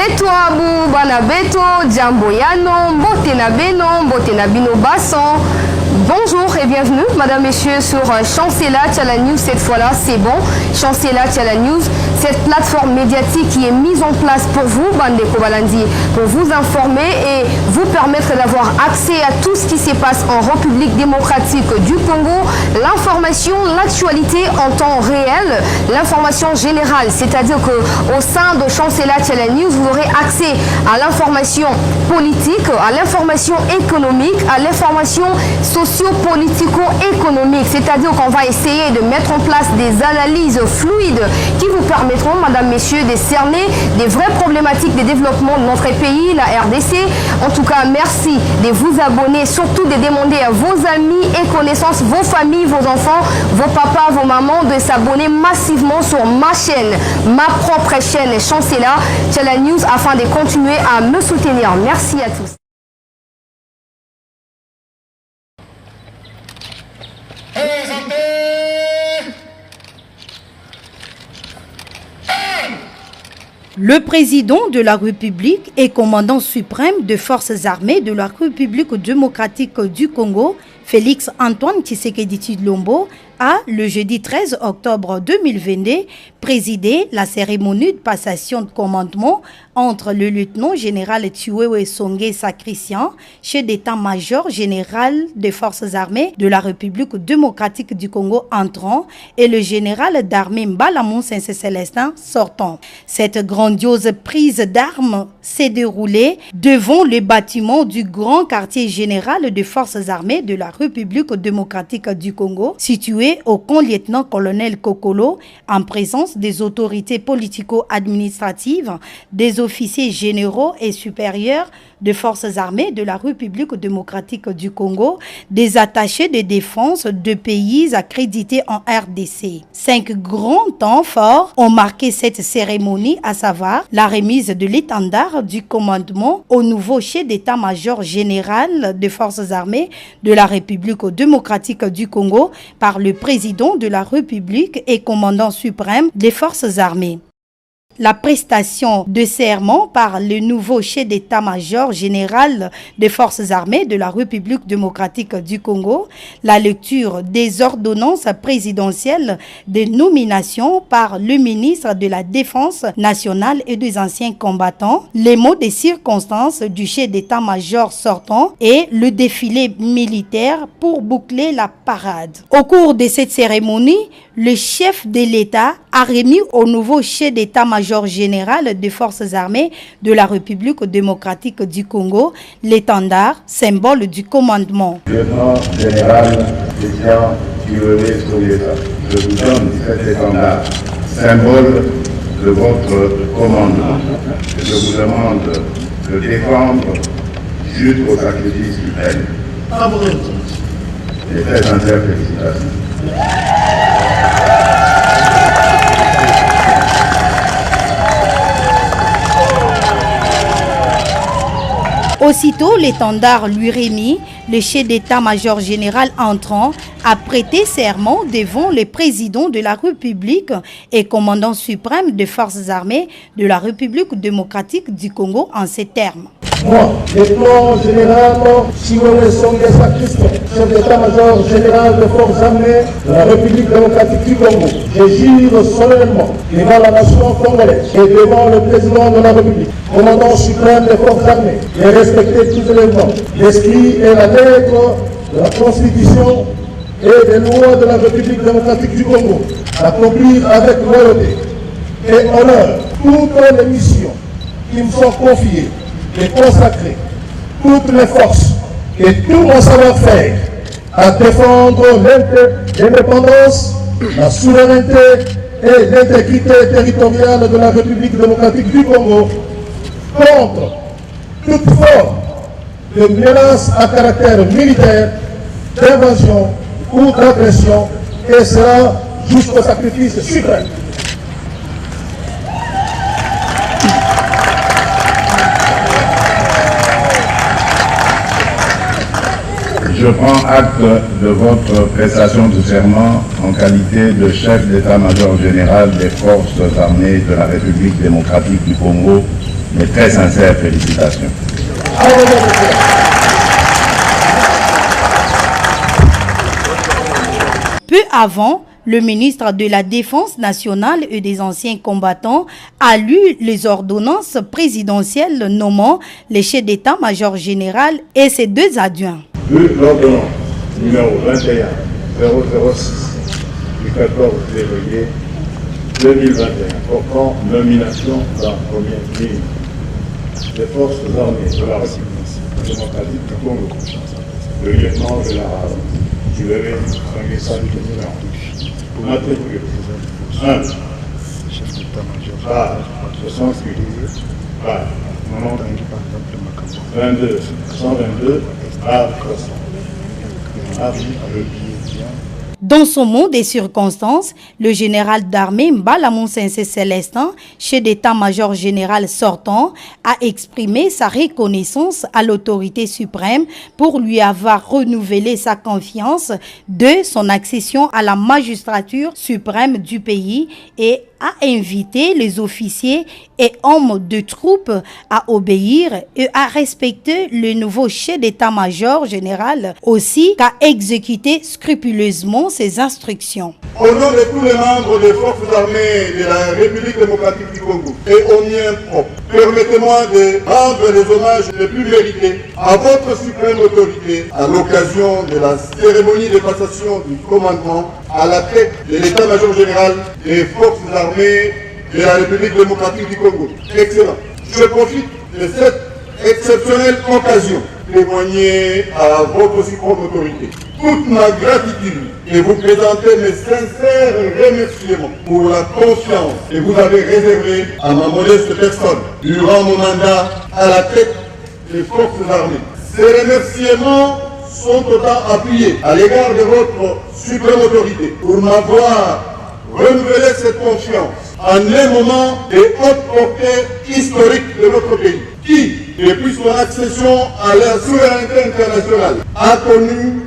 Beto Abu, Bana Beto, Djamboyano, Mbotena Beno, Mbotena Bino Basson. Bonjour et bienvenue, madame, messieurs, sur Chancela Tchala News. Cette fois-là, c'est bon. Chancela Tchala News, cette plateforme médiatique qui est mise en place pour vous, Bandeko Balandi, pour vous informer et vous permettre d'avoir accès à tout ce qui se passe en République démocratique du Congo, l'information, l'actualité en temps réel, l'information générale, c'est-à-dire qu'au sein de Chancela Tchala News, vous aurez accès à l'information politique, à l'information économique, à l'information socio-politico-économique, c'est-à-dire qu'on va essayer de mettre en place des analyses fluides qui vous permettront, madame, messieurs, de cerner des vraies problématiques de développement de notre pays, la RDC. En tout cas, merci de vous abonner, surtout de demander à vos amis et connaissances, vos familles, vos enfants, vos papas, vos mamans, de s'abonner massivement sur ma chaîne, ma propre chaîne Chancela Tchala News, afin de continuer à me soutenir. Merci à tous. Le président de la République et commandant suprême des forces armées de la République démocratique du Congo, Félix Antoine Tshisekedi Tshilombo, a, le jeudi 13 octobre 2022, présidé la cérémonie de passation de commandement entre le lieutenant général Chiwewe Songé Sacristian, chef d'état-major général des forces armées de la République démocratique du Congo entrant, et le général d'armée Mbalamou Saint-Célestin sortant. Cette grandiose prise d'armes s'est déroulée devant le bâtiment du grand quartier général des forces armées de la République démocratique du Congo, situé au camp lieutenant-colonel Kokolo, en présence des autorités politico-administratives, des officiers généraux et supérieurs des forces armées de la République démocratique du Congo, des attachés de défense de pays accrédités en RDC. 5 grands temps forts ont marqué cette cérémonie, à savoir la remise de l'étendard du commandement au nouveau chef d'état-major général des forces armées de la République démocratique du Congo par le président de la République et commandant suprême des forces armées. La prestation de serment par le nouveau chef d'état-major général des forces armées de la République démocratique du Congo, la lecture des ordonnances présidentielles de nomination par le ministre de la Défense nationale et des anciens combattants, les mots des circonstances du chef d'état-major sortant et le défilé militaire pour boucler la parade. Au cours de cette cérémonie, le chef de l'État a remis au nouveau chef d'état-major général des forces armées de la République démocratique du Congo l'étendard, symbole du commandement. Lieutenant général Christian Chiwewe Songé, je vous donne cet étendard, symbole de votre commandement. Je vous demande de défendre jusqu'au sacrifice suprême. Et très sincères félicitations. Aussitôt l'étendard lui remis, le chef d'état-major général entrant a prêté serment devant le président de la République et commandant suprême des forces armées de la République démocratique du Congo en ces termes. Moi, lieutenant général Chiwewe Songé Sacristian, chef d'état-major général des forces armées de la République démocratique du Congo, je jure solennellement devant la nation congolaise et devant le président de la République, commandant suprême des forces armées, de respecter tous les éléments, l'esprit et la lettre de la Constitution et des lois de la République démocratique du Congo, d'accomplir avec loyauté et honneur toutes les missions qui me sont confiées et consacrer toutes mes forces et tout mon savoir-faire à défendre l'indépendance, la souveraineté et l'intégrité territoriale de la République démocratique du Congo contre toute forme de menace à caractère militaire, d'invasion ou d'agression, et cela jusqu'au sacrifice suprême. Je prends acte de votre prestation de serment en qualité de chef d'état-major général des forces armées de la République démocratique du Congo mes très sincères félicitations. Peu avant, le ministre de la Défense nationale et des anciens combattants a lu les ordonnances présidentielles nommant les chefs d'état-major général et ses deux adjoints. L'ordonnance numéro 21-006 du 14 février 2021 portant nomination d'un premier ministre des forces armées de la République démocratique du Congo, le lieutenant général Jules Sanguessa pour m'attribuer 1. Par 68 par 22 122 par 300. Dans son mot des circonstances, le général d'armée Mbala Monsensé Célestin, chef d'état-major général sortant, a exprimé sa reconnaissance à l'autorité suprême pour lui avoir renouvelé sa confiance de son accession à la magistrature suprême du pays et a invité les officiers et hommes de troupes à obéir et à respecter le nouveau chef d'état-major général, aussi qu'à exécuter scrupuleusement ses instructions. Au nom de tous les membres des forces armées de la République démocratique du Congo et au mien propre, permettez-moi de rendre les hommages les plus mérités à votre suprême autorité à l'occasion de la cérémonie de passation du commandement à la tête de l'état-major général des forces armées de la République démocratique du Congo. Excellent. Je profite de cette exceptionnelle occasion de témoigner à votre suprême autorité toute ma gratitude et vous présenter mes sincères remerciements pour la confiance que vous avez réservée à ma modeste personne durant mon mandat à la tête des forces armées. Ces remerciements sont autant appuyés à l'égard de votre suprême autorité pour m'avoir renouvelé cette confiance en un moment de haute portée historique de notre pays, qui, depuis son accession à la souveraineté internationale, a connu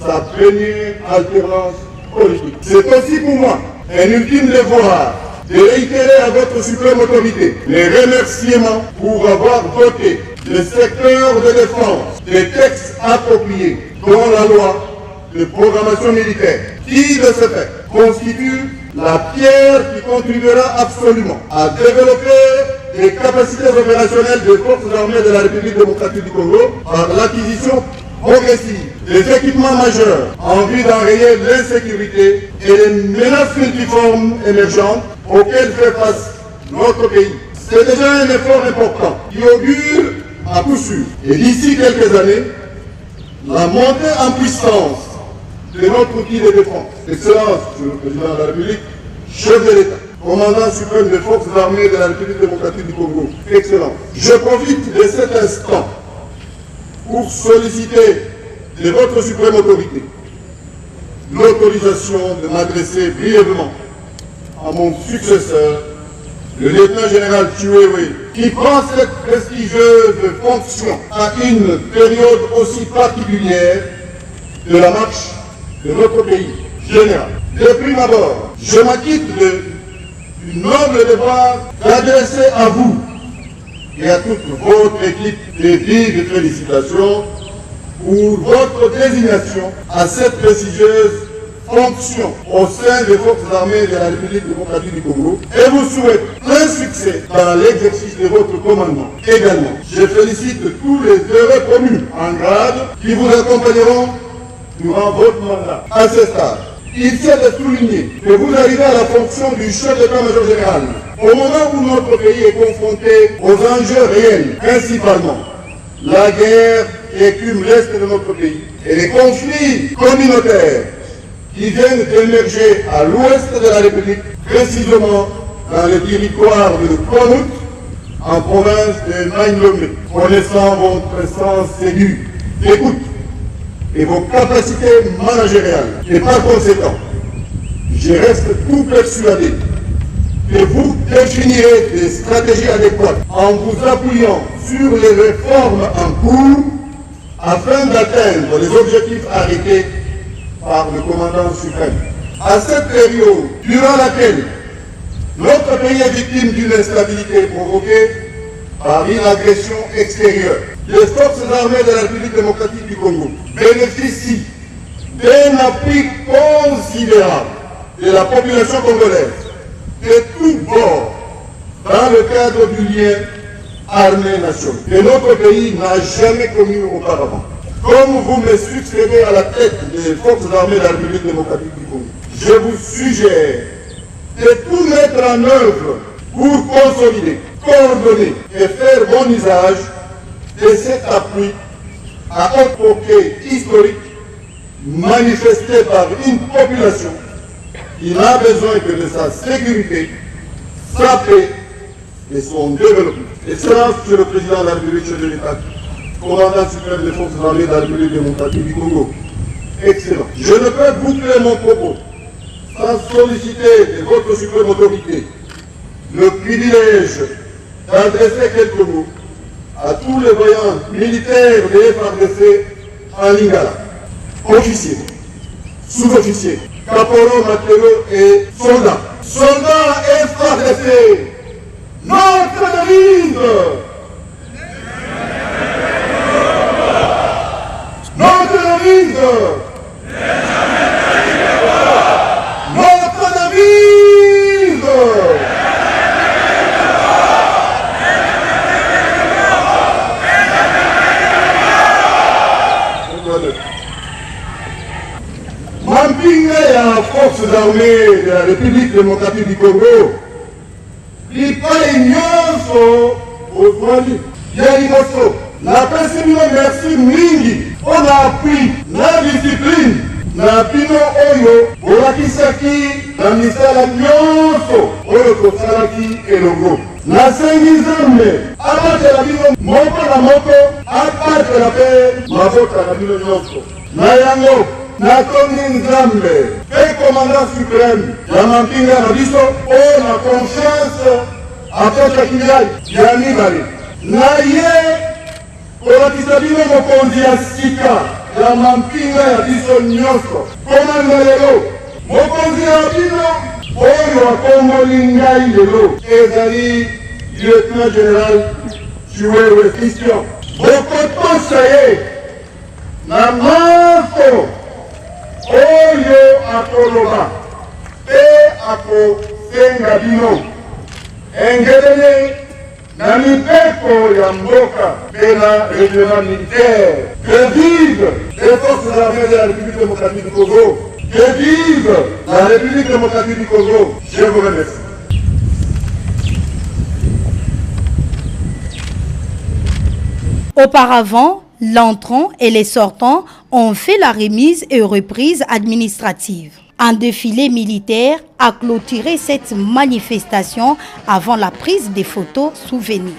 sa première alternance politique. C'est aussi pour moi un ultime devoir de réitérer à votre suprême autorité les remerciements pour avoir voté le secteur de défense des textes appropriés dont la loi de programmation militaire, qui de ce fait constitue la pierre qui contribuera absolument à développer les capacités opérationnelles des forces armées de la République démocratique du Congo par l'acquisition progressive des équipements majeurs en vue d'enrayer l'insécurité et les menaces multiformes émergentes auxquelles fait face notre pays. C'est déjà un effort important qui augure à coup sûr. Et d'ici quelques années, la montée en puissance de notre outil de défense. Excellence, Monsieur le Président de la République, chef de l'État, commandant suprême des forces armées de la République démocratique du Congo. Excellence. Je profite de cet instant pour solliciter de votre suprême autorité l'autorisation de m'adresser brièvement à mon successeur, le lieutenant général Chiwewe, qui prend cette prestigieuse fonction à une période aussi particulière de la marche de notre pays général. De prime abord, je m'acquitte du noble devoir d'adresser à vous et à toute votre équipe des vives félicitations pour votre désignation à cette prestigieuse fonction au sein des forces armées de la République démocratique du Congo et vous souhaite plein succès dans l'exercice de votre commandement. Également, je félicite tous les heureux promus en grade qui vous accompagneront durant votre mandat. À ce stade, il tient de souligner que vous arrivez à la fonction du chef d'état-major général au moment où notre pays est confronté aux enjeux réels, principalement la guerre qui écume l'est de notre pays et les conflits communautaires qui viennent d'émerger à l'ouest de la République, précisément dans le territoire de Konut, en province de Maïndomé, connaissant votre sens aigu d'écoute et vos capacités managériales. Et par conséquent, je reste tout persuadé que vous définirez des stratégies adéquates en vous appuyant sur les réformes en cours afin d'atteindre les objectifs arrêtés par le commandant suprême. À cette période, durant laquelle notre pays est victime d'une instabilité provoquée par une agression extérieure. Les forces armées de la République démocratique du Congo bénéficient d'un appui considérable de la population congolaise, de tous bords, dans le cadre du lien armée-nation que notre pays n'a jamais connu auparavant. Comme vous me succédez à la tête des forces armées de la République démocratique du Congo, je vous suggère de tout mettre en œuvre pour consolider, coordonner et faire bon usage de cet appui à haute portée historique manifesté par une population qui n'a besoin que de sa sécurité, sa paix et son développement. Excellence, Monsieur le Président de la République, chef de l'État, commandant suprême des forces armées de la République démocratique du Congo. Excellent. Je ne peux boucler mon propos sans solliciter de votre suprême autorité le privilège d'adresser quelques mots à tous les voyants militaires des FARDC en Lingala, officiers, sous-officiers, caporaux, matelots et soldats. Soldats FARDC, notre devise, notre devise, notre devise. Mampinga ya forces armées de la République démocratique du Congo lipai nyonso ozwali ya liboso napesi bino merci mingi mpona appui na discipline na bino oyo bolakisaki na misala nyonso oyo tosalaki elongo. Nasengi Nzambe abatela bino moko na moko, abatela mpe mabota na bino nyonso. Na yango natongi Nzambe mpe commandant suprême ya mampinga na biso oyo na confiance apesaki ngai ya mibale na ye kolakisa bino mokonzi ya sika ya mampinga ya biso nyonso. Komanda lelo mokonzi ya bino oyo akongoli ngai lelo ezali lieutenant général Chiwewe Christian. Bokotosa ye na mafo oyo akoloba mpe akosenga bino engelele na mibeko ya mboka mpe na règlement militaire. Que vive les forces armées de la République démocratique du Congo! Que vive la République démocratique du Congo! Je vous remercie. Auparavant, l'entrant et les sortants ont fait la remise et reprise administrative. Un défilé militaire a clôturé cette manifestation avant la prise des photos souvenirs.